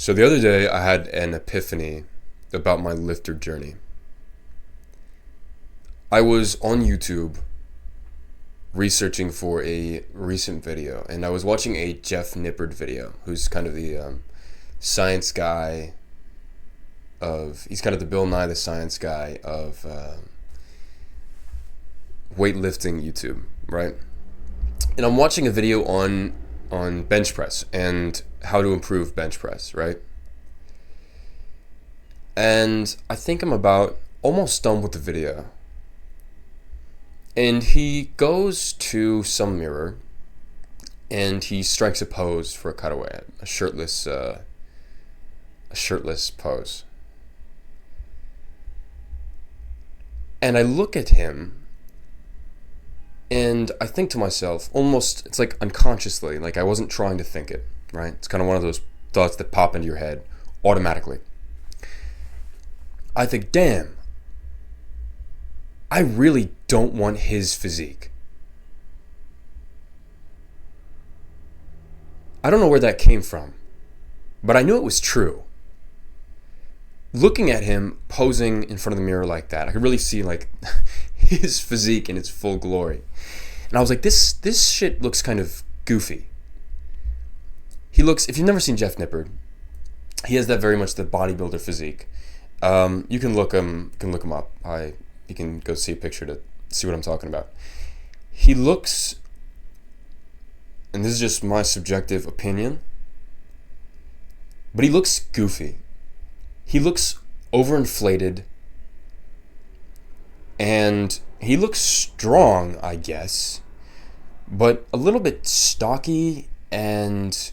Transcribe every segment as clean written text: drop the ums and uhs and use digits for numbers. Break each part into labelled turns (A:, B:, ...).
A: So the other day I had an epiphany about my lifter journey. I was on YouTube researching for a recent video, and I was watching a Jeff Nippard video, who's kind of the science guy he's kind of the Bill Nye the Science guy of weightlifting YouTube, right? And I'm watching a video on bench press and how to improve bench press, right? And I think I'm about almost done with the video. And he goes to some mirror and he strikes a pose for a cutaway, a shirtless pose. And I look at him and I think to myself, almost, it's like unconsciously, like I wasn't trying to think it, right? It's kind of one of those thoughts that pop into your head automatically. I think, damn, I really don't want his physique. I don't know where that came from, but I knew it was true. Looking at him posing in front of the mirror like that, I could really see like his physique in its full glory. And I was like, this shit looks kind of goofy. He looks, if you've never seen Jeff Nippard, he has that very much the bodybuilder physique. You can look him up. You can go see a picture to see what I'm talking about. He looks, and this is just my subjective opinion, but he looks goofy. He looks overinflated, and he looks strong, I guess, but a little bit stocky and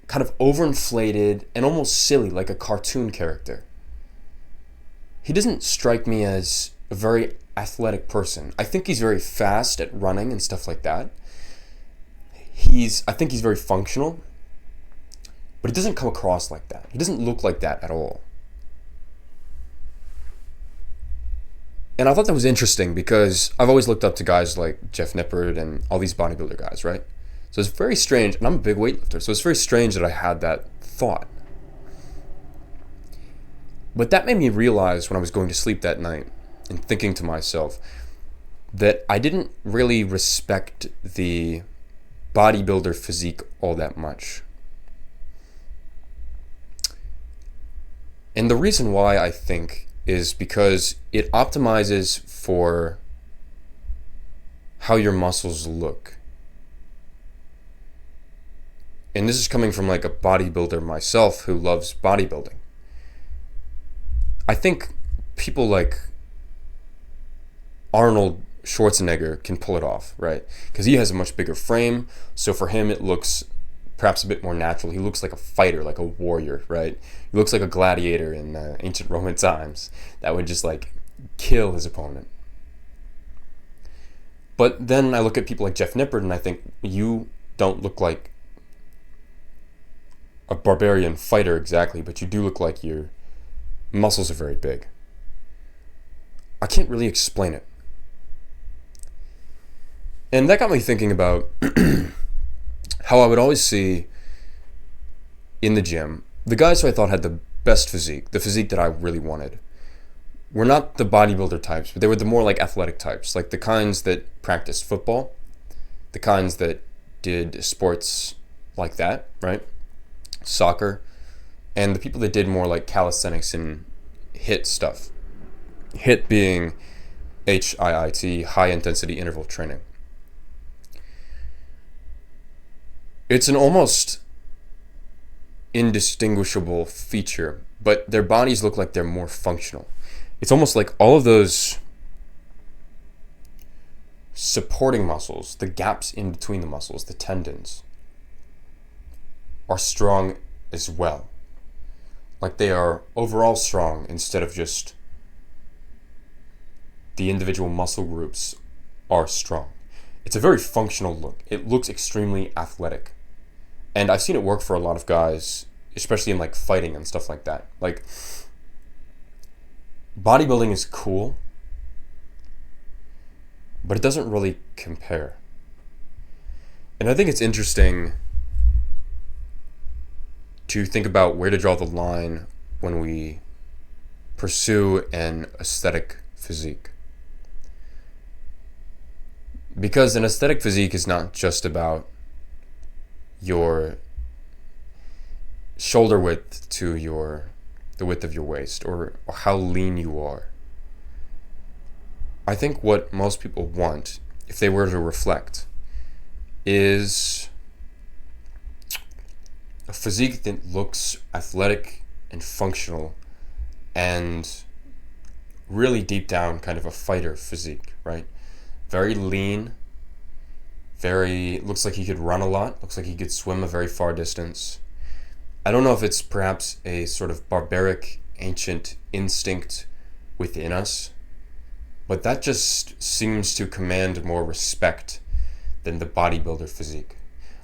A: kind of overinflated and almost silly, like a cartoon character. He doesn't strike me as a very athletic person. I think he's very fast at running and stuff like that. I think he's very functional, but he doesn't come across like that. He doesn't look like that at all. And I thought that was interesting because I've always looked up to guys like Jeff Nippard and all these bodybuilder guys, right? So it's very strange, and I'm a big weightlifter, so it's very strange that I had that thought. But that made me realize when I was going to sleep that night and thinking to myself that I didn't really respect the bodybuilder physique all that much. And the reason why, I think, is because it optimizes for how your muscles look. And this is coming from like a bodybuilder myself who loves bodybuilding. I think people like Arnold Schwarzenegger can pull it off, right? Because he has a much bigger frame, so for him it looks perhaps a bit more natural. He looks like a fighter, like a warrior, right? He looks like a gladiator in ancient Roman times that would just like kill his opponent. But then I look at people like Jeff Nippard and I think, you don't look like a barbarian fighter exactly, but you do look like your muscles are very big. I can't really explain it. And that got me thinking about how I would always see in the gym, the guys who I thought had the best physique, the physique that I really wanted, were not the bodybuilder types, but they were the more like athletic types, like the kinds that practiced football, the kinds that did sports like that, right? Soccer, and the people that did more like calisthenics and HIIT stuff. HIIT being HIIT, high intensity interval training. It's an almost indistinguishable feature, but their bodies look like they're more functional. It's almost like all of those supporting muscles, the gaps in between the muscles, the tendons, are strong as well. Like they are overall strong instead of just the individual muscle groups are strong. It's a very functional look. It looks extremely athletic. And I've seen it work for a lot of guys, especially in like fighting and stuff like that. Like bodybuilding is cool, but it doesn't really compare. And I think it's interesting to think about where to draw the line when we pursue an aesthetic physique. Because an aesthetic physique is not just about your shoulder width to the width of your waist, or how lean you are. I think what most people want, if they were to reflect, is a physique that looks athletic and functional and really deep down kind of a fighter physique, right? Very lean, looks like he could run a lot, looks like he could swim a very far distance. I don't know if it's perhaps a sort of barbaric, ancient instinct within us, but that just seems to command more respect than the bodybuilder physique.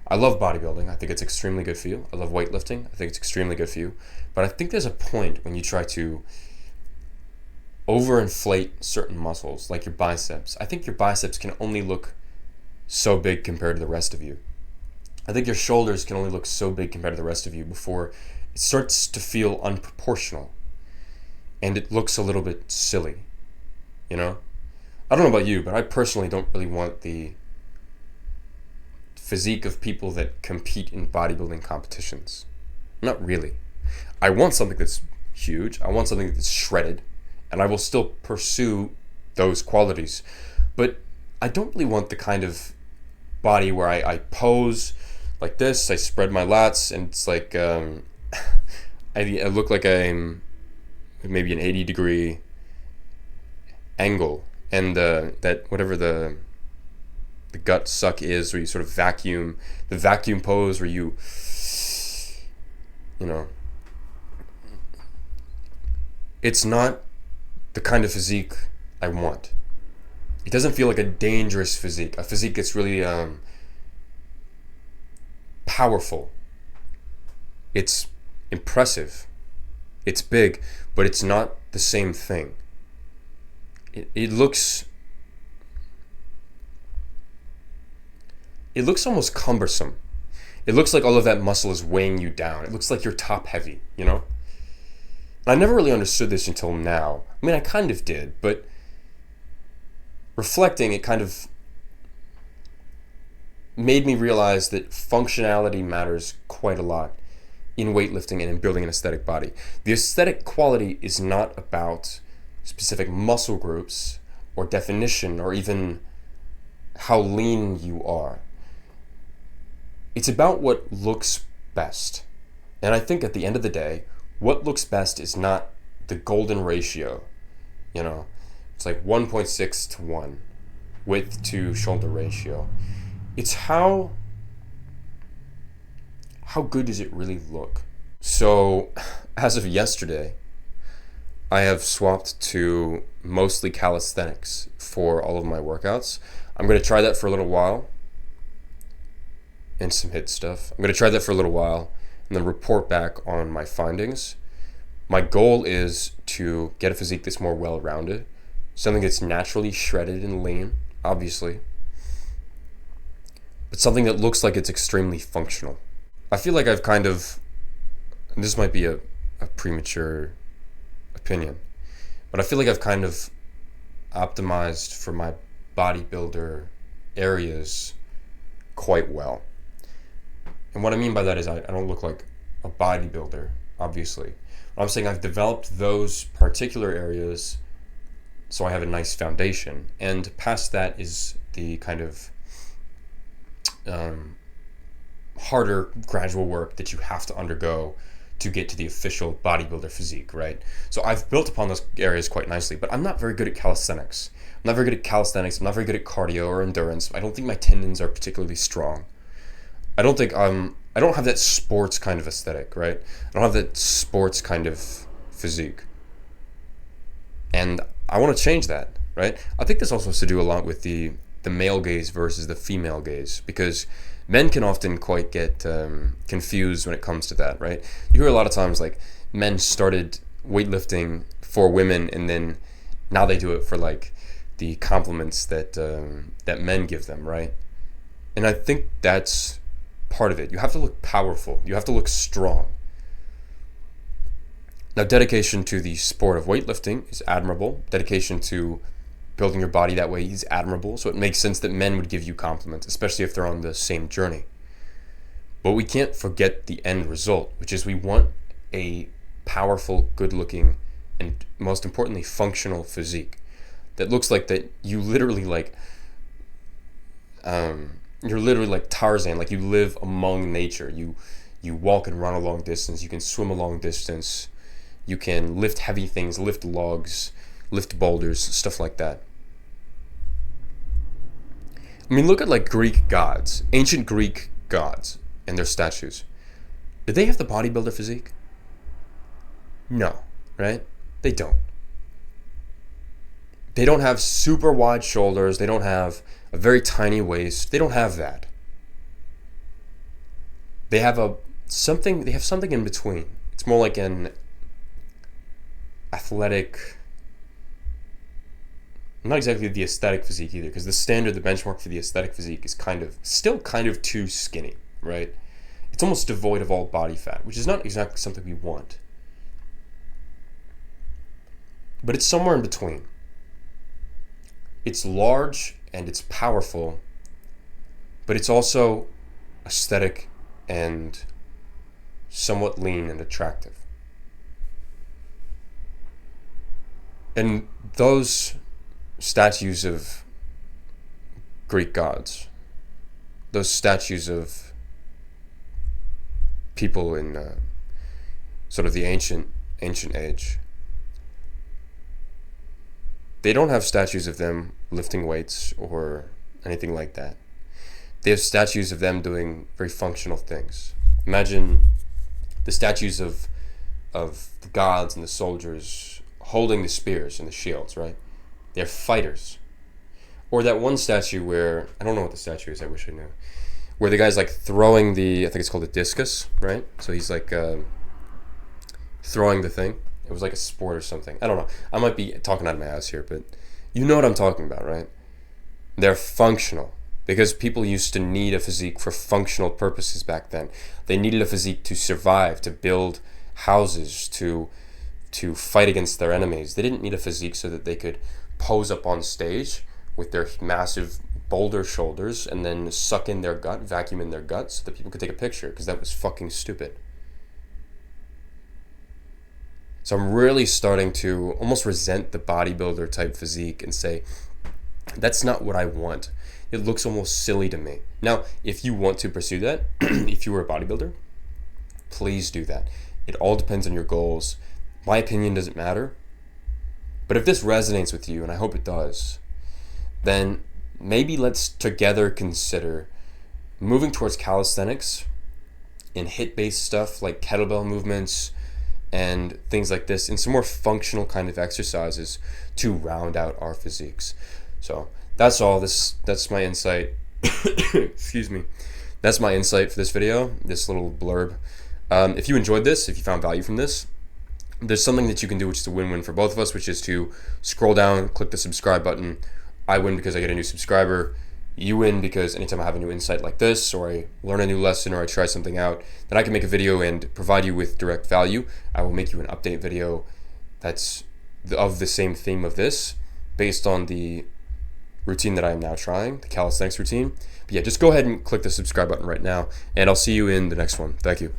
A: I love bodybuilding. I think it's extremely good for you. I love weightlifting. I think it's extremely good for you. But I think there's a point when you try to overinflate certain muscles, like your biceps. I think your biceps can only look so big compared to the rest of you. I think your shoulders can only look so big compared to the rest of you before it starts to feel unproportional. And it looks a little bit silly, you know? I don't know about you, but I personally don't really want the physique of people that compete in bodybuilding competitions. Not really. I want something that's huge. I want something that's shredded. And I will still pursue those qualities. But I don't really want the kind of body where I pose like this, I spread my lats, and it's like I look like I'm maybe an 80-degree angle, and that whatever the gut suck is, where you sort of vacuum, the vacuum pose where you know, it's not the kind of physique I want. It doesn't feel like a dangerous physique, a physique that's really powerful. It's impressive. It's big, but it's not the same thing. It looks almost cumbersome. It looks like all of that muscle is weighing you down. It looks like you're top heavy, you know? I never really understood this until now. I mean, I kind of did, but reflecting, it kind of made me realize that functionality matters quite a lot in weightlifting and in building an aesthetic body. The aesthetic quality is not about specific muscle groups or definition or even how lean you are. It's about what looks best. And I think at the end of the day, what looks best is not the golden ratio. You know, it's like 1.6 to 1 width to shoulder ratio. It's how good does it really look? So as of yesterday, I have swapped to mostly calisthenics for all of my workouts. I'm going to try that for a little while, and some HIIT stuff. I'm going to try that for a little while and then report back on my findings. My goal is to get a physique that's more well-rounded, something that's naturally shredded and lean, obviously, but something that looks like it's extremely functional. I feel like I've kind of, and this might be a premature opinion, but I feel like I've kind of optimized for my bodybuilder areas quite well. And what I mean by that is I don't look like a bodybuilder, obviously. I'm saying I've developed those particular areas so I have a nice foundation. And past that is the kind of harder gradual work that you have to undergo to get to the official bodybuilder physique, right? So I've built upon those areas quite nicely, but I'm not very good at calisthenics. I'm not very good at calisthenics. I'm not very good at cardio or endurance. I don't think my tendons are particularly strong. I don't have that sports kind of aesthetic, right? I don't have that sports kind of physique. And I want to change that, right? I think this also has to do a lot with the male gaze versus the female gaze, because men can often quite get confused when it comes to that, right? You hear a lot of times like men started weightlifting for women, and then now they do it for like the compliments that men give them, right? And I think that's part of it. You have to look powerful. You have to look strong. Now, dedication to the sport of weightlifting is admirable. Dedication to building your body that way is admirable. So it makes sense that men would give you compliments, especially if they're on the same journey. But we can't forget the end result, which is we want a powerful, good-looking, and most importantly, functional physique that looks like that you literally like, you're literally like Tarzan, like you live among nature. You walk and run a long distance. You can swim a long distance. You can lift heavy things, lift logs, lift boulders, stuff like that. I mean, look at like Greek gods, ancient Greek gods and their statues. Did they have the bodybuilder physique? No, right? They don't. They don't have super wide shoulders. They don't have a very tiny waist. They don't have that. They have something in between. It's more like an athletic, not exactly the aesthetic physique either, because the benchmark for the aesthetic physique is still kind of too skinny, right? It's almost devoid of all body fat, which is not exactly something we want. But it's somewhere in between. It's large and it's powerful, but it's also aesthetic and somewhat lean and attractive. And those statues of Greek gods, those statues of people in sort of the ancient age, they don't have statues of them lifting weights or anything like that. They have statues of them doing very functional things. Imagine the statues of the gods and the soldiers holding the spears and the shields, right? They're fighters. Or that one statue where, I don't know what the statue is, I wish I knew, where the guy's like throwing I think it's called a discus, right? So he's like throwing the thing. It was like a sport or something. I don't know. I might be talking out of my ass here, but you know what I'm talking about, right? They're functional because people used to need a physique for functional purposes back then. They needed a physique to survive, to build houses, to fight against their enemies. They didn't need a physique so that they could pose up on stage with their massive boulder shoulders and then suck in their gut, vacuum in their gut so that people could take a picture, because that was fucking stupid. So I'm really starting to almost resent the bodybuilder type physique and say, that's not what I want. It looks almost silly to me. Now, if you want to pursue that, if you were a bodybuilder, please do that. It all depends on your goals. My opinion doesn't matter. But if this resonates with you, and I hope it does, then maybe let's together consider moving towards calisthenics and HIIT-based stuff like kettlebell movements and things like this, and some more functional kind of exercises to round out our physiques. So that's all. That's my insight. Excuse me. That's my insight for this video, this little blurb. If you enjoyed this, if you found value from this, there's something that you can do which is a win-win for both of us, which is to scroll down, click the subscribe button. I win because I get a new subscriber. You win because anytime I have a new insight like this, or I learn a new lesson, or I try something out, then I can make a video and provide you with direct value. I will make you an update video that's of the same theme of this, based on the routine that I am now trying, the calisthenics routine. But yeah, just go ahead and click the subscribe button right now, and I'll see you in the next one. Thank you.